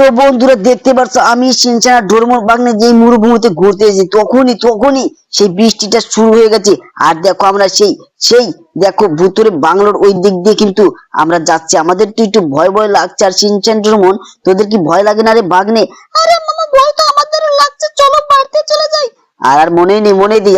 তো বন্ধুরা দেখতে পাচ্ছ আমি সিনচান আর ডোরেমন বাগনে যে মরুভূমিতে ঘুরতে এসেছি তখনই সেই বৃষ্টিটা শুরু হয়ে গেছে। আর দেখো আমরা সেই সেই দেখো ভুতুরে বাংলোর ওই দিক দিয়ে কিন্তু আমরা যাচ্ছি। আমাদের তো একটু ভয় ভয় লাগছে। আর সিনচান ডোরেমন তোদের কি ভয় লাগে না রে বাগনে? আরে মামা ভয় তো আমাদেরও লাগছে, চলো বাড়িতে চলে যাই। আর মনে নেই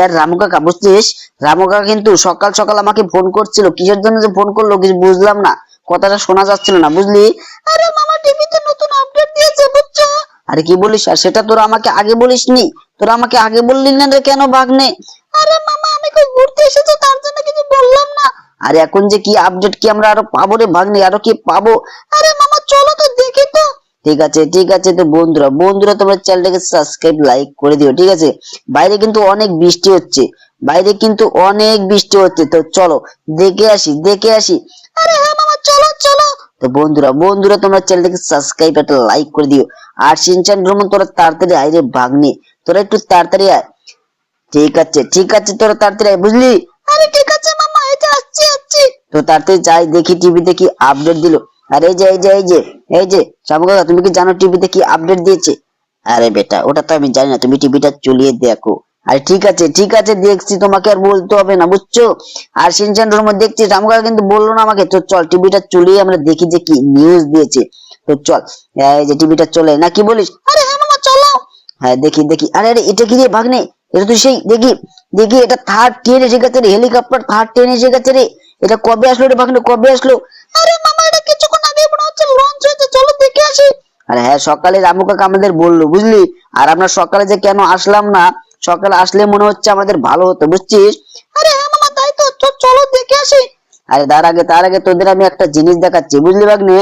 আর রামু কাকা বুঝছিস, রামু কাকা কিন্তু সকাল সকাল আমাকে ফোন করছিল, কিসের জন্য যে ফোন করলো কিছু বুঝলাম না, কথাটা শোনা যাচ্ছিল না বুঝলি। আরে মামা টিভিতে নতুন আপডেট দিয়েছে বুঝছো। আরে কি বলিস? আর সেটা তোরা আমাকে আগে বলিসনি, তোরা আমাকে আগে বললি না রে কেন বাগনে? আরে মামা আমি কই ঘুরতে এসেছি তার জন্য কিছু বললাম না। আরে এখন যে কি আপডেট কি আমরা আরো পাবো রে ভাগ্নে, আরো কি পাবো? আরে মামা চলো তো দেখি তো। ঠিক আছে তো বন্ধুরা তোমরা চ্যানেলটাকে সাবস্ক্রাইব লাইক করে দিও, ঠিক আছে? বাইরে কিন্তু অনেক বৃষ্টি হচ্ছে, তো চলো দেখে আসি। আরে হ্যাঁ মামা চলো চলো। তো বন্ধুরা তোমরা চ্যানেলটাকে সাবস্ক্রাইব একটা লাইক করে দিও। আর সিনচান ডোরেমন তোরা তাড়াতাড়ি আয় রে ভাগ্নে, তোরা একটু তাড়াতাড়ি আয়। ঠিক আছে তোরা তাড়াতাড়ি আয় বুঝলি। আরে ঠিক আছে মামা এই যে আসছি। তো তাড়াতাড়ি যাই দেখি টিভিতে কি আপডেট দিল। আর এই যে শামু কাকা তুমি কি জানো টিভিতে কি আপডেট দিয়েছে? আরে বেটা ওটা তো আমি জানি না, তুমি টিভিটা চলিয়ে দেখো। আরে ঠিক আছে দেখছি, তোমাকে আর বলতে হবে না বুঝছো। আর সিনচান ডোরেমন দেখছি, শামু কাকা কিন্তু বললো না আমাকে। তো চল টিভিটা চলিয়ে আমরা দেখি যে কি নিউজ দিয়েছে। তো চল এই যে টিভিটা চলে না, কি বলিস? আরে হ্যাঁ মামা চলো। হ্যাঁ দেখি আরে এটা কি রে ভাগ্নে? এটা তো সেই দেখি এটা থার্ড ট্রেন এসে গেছে রে, হেলিকপ্টার থার্ড ট্রেন এসে গেছে রে। এটা কবে আসলো রে ভাগ্নে, কবে আসলো? আরে মামা এটা কিছুক্ষণ আগে মনে হচ্ছে লঞ্চ হয়েছে, চলো দেখে আসি। আরে হ্যাঁ সকালে রামু কাকা আমাদের বললো বুঝলি। আর আমরা সকালে যে কেন আসলাম না, সকালে আসলে মনে হচ্ছে আমাদের ভালো হতো বুঝছিস। আরে হ্যাঁ মামা তাই তো, চলো দেখে আসি। আরে তার আগে তোদের আমি একটা জিনিস দেখাচ্ছি বুঝলি ভাগ্নে।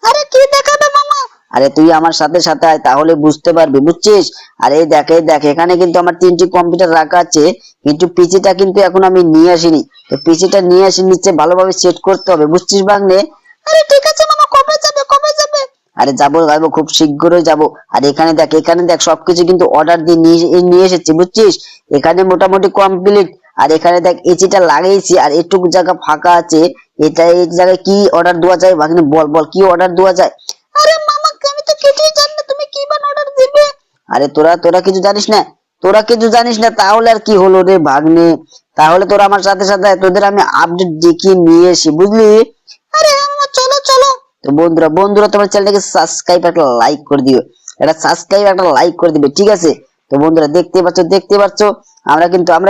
আরে কি দেখাবে মামা? আরে তুই আমার সাথে আয় তাহলে বুঝতে পারবি বুঝছিস। আর এই দেখ এখানে কিন্তু আমার 3টি কম্পিউটার রাখা আছে, কিন্তু পিসিটা কিন্তু এখন আমি নিয়ে আসিনি। তো পিসিটা নিয়ে আসি নিচে ভালোভাবে সেট করতে হবে বুঝছিস ভাগ্নে। আরে ঠিক আছে মামা কবে যাবে? আরে যাবো খুব শীঘ্রই যাবো। আর এখানে দেখ সবকিছু কিন্তু অর্ডার দিয়ে নিয়ে এসেছি বুঝছিস। এখানে মোটামুটি কমপ্লিট। আর এখানে দেখ এসিটা লাগিয়েছি আর একটু জায়গা ফাঁকা আছে। এই জায়গায় কি অর্ডার দেওয়া যায় ভাগ্নে, বল কি অর্ডার দেওয়া যায়? আরে মামা আমি তো কিছুই জানি না, তুমি কি বান অর্ডার দিবে? আরে তোরা কিছু জানিস না তাহলে আর কি হলো রে ভাগ্নে, তাহলে তোরা আমার সাথে আয়, তোদের আমি আপডেট দেখিয়ে নিয়ে আসি বুঝলি। আরে হ্যাঁ মামা চলো। তো বন্ধুরা তোমার চ্যানেলটাকে সাবস্ক্রাইব একটা লাইক করে দিও, একটা লাইক করে দিবে, ঠিক আছে? তো বন্ধুরা দেখতে পাচ্ছ আমরা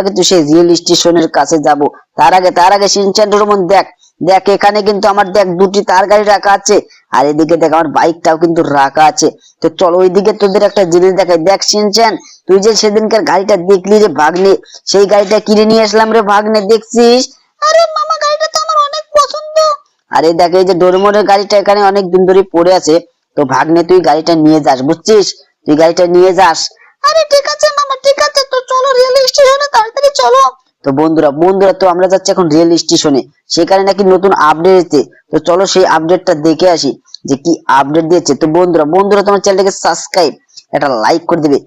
কিন্তু সেই রেল স্টেশনের কাছে যাব। তার আগে সিনচান ডোরেমন দেখ এখানে কিন্তু আমার দেখ 2টি তার গাড়ি রাখা আছে। আর এদিকে দেখ আমার বাইকটাও কিন্তু রাখা আছে। তো চল ওইদিকে তোদের একটা জিনিস দেখাই। দেখ সিনচান তুই যে সেদিনকার গাড়িটা দেখলি রে ভাগ্নে, সেই গাড়িটা কিনে নিয়ে আসলাম রে ভাগ্নে, দেখছিস? আরে মামা গাড়িটা তো আমার অনেক পছন্দ। আরে দেখ এই যে ডোরেমনের গাড়িটা এখানে অনেক দিন ধরে পড়ে আছে। তো ভাগ্নে তুই গাড়িটা নিয়ে যাস বুঝছিস, তুই গাড়িটা নিয়ে যাস। আরে ঠিক আছে মামা ঠিক আছে, তো চলো রেল স্টেশনে তাড়াতাড়ি চলো। তো বন্ধুরা তো আমরা যাচ্ছি এখন রেল স্টেশনে, সেখানে নাকি নতুন আপডেট এসেছে। তো চলো সেই আপডেটটা দেখে আসি যে কি আপডেট দিয়েছে। তো বন্ধুরা তোমার চ্যানেলটাকে সাবস্ক্রাইব একটা লাইক করে দিবে,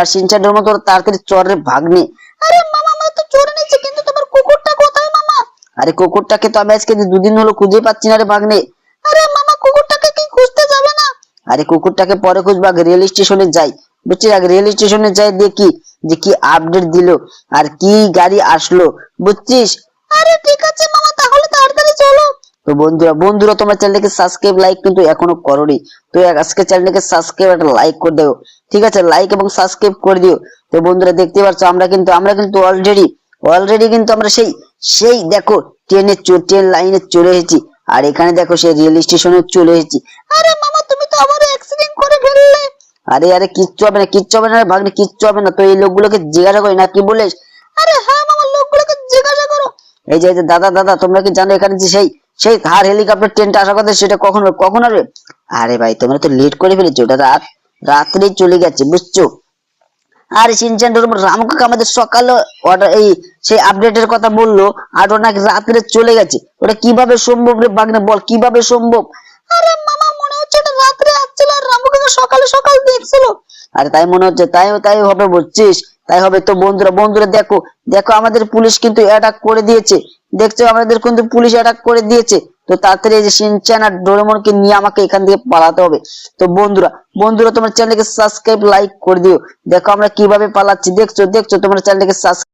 আর সিনচান ডোরেমন তোর তাড়াতাড়ি চরে ভাগ্নে। আরে মামা আমরা তো চড়ে নিচ্ছি, কিন্তু তোমার কুকুরটা কোথায় মামা? আরে কুকুরটাকে তো আমি আজকে 2 দিন হলো খুঁজে পাচ্ছি না রে ভাগ্নে। আরে মামা কুকুরটাকে কি খুঁজতে যাবে না? আরে কুকুরটাকে পরে খুঁজবো, আগে রেল স্টেশনে যাই বুঝছিস। আগে রেল স্টেশনে যাই দেখি যে কি আপডেট দিলো আর কি গাড়ি আসলো বুঝছিস। আরে ঠিক আছে মামা তাহলে তাড়াতাড়ি চলো। তো বন্ধুরা তোমার চ্যানেলটাকে সাবস্ক্রাইব লাইক কিন্তু এখনো করোনি। তো আজকে চ্যানেলটাকে সাবস্ক্রাইব একটা লাইক করে দাও, ঠিক আছে? লাইক এবং সাবস্ক্রাইব করে দিও। তো বন্ধুরা দেখতে পাচ্ছ আমরা কিন্তু অলরেডি কিন্তু আমরা সেই দেখো ট্রেন লাইনে চলে এসেছি। আর এখানে দেখো সেই রেল স্টেশনে চলে এসেছি। আরে মামা তুমি তো আবার অ্যাক্সিডেন্ট করে ফেললে। আরে কিচ্ছু হবে না রে ভাগ্নে, কিচ্ছু হবে না। তো এই লোকগুলোকে জিজ্ঞাসা করি না, কি বলিস? আরে হ্যাঁ মামা লোকগুলোকে জিজ্ঞাসা করো। এই যে দাদা তোমরা কি জানো এখানে যে সেই থার হেলিকপ্টার ট্রেনটা আসার কথা, সেটা কখন হবে? আরে ভাই তোমরা তো লেট করে ফেলেছো, ওটা রাত্রেই চলে গেছে বুঝছো। আর সিনচান ডোরেমন রামু কাকা আমাদের সকালে অর্ডার সেই আপডেটের কথা বললো, আর ওটা নাকি রাত্রে চলে গেছে। ওটা কিভাবে সম্ভব রে ভাগ্নে, বল কিভাবে সম্ভব? আরে মামা মনে হচ্ছে এটা রাত্রে আসছিল আর রামু কাকা সকালে দেখছিল। আরে তাই মনে হচ্ছে, তাই হবে বুঝছিস। তাই হবে। তো বন্ধুরা বন্ধুরা দেখো দেখো আমাদের পুলিশ কিন্তু অ্যাটাক করে দিয়েছে, দেখছো আমাদের কিন্তু পুলিশ অ্যাটাক করে দিয়েছে। তো তাড়াতাড়ি এই যে শিনচ্যান আর ডোরেমনকে নিয়ে আমাকে এখান থেকে পালাতে হবে। তো বন্ধুরা বন্ধুরা তোমার চ্যানেলকে সাবস্ক্রাইব লাইক করে দিও। দেখো আমরা কিভাবে পালাচ্ছি, দেখছো দেখছো তোমার চ্যানেলকে সাবস্ক্রাইব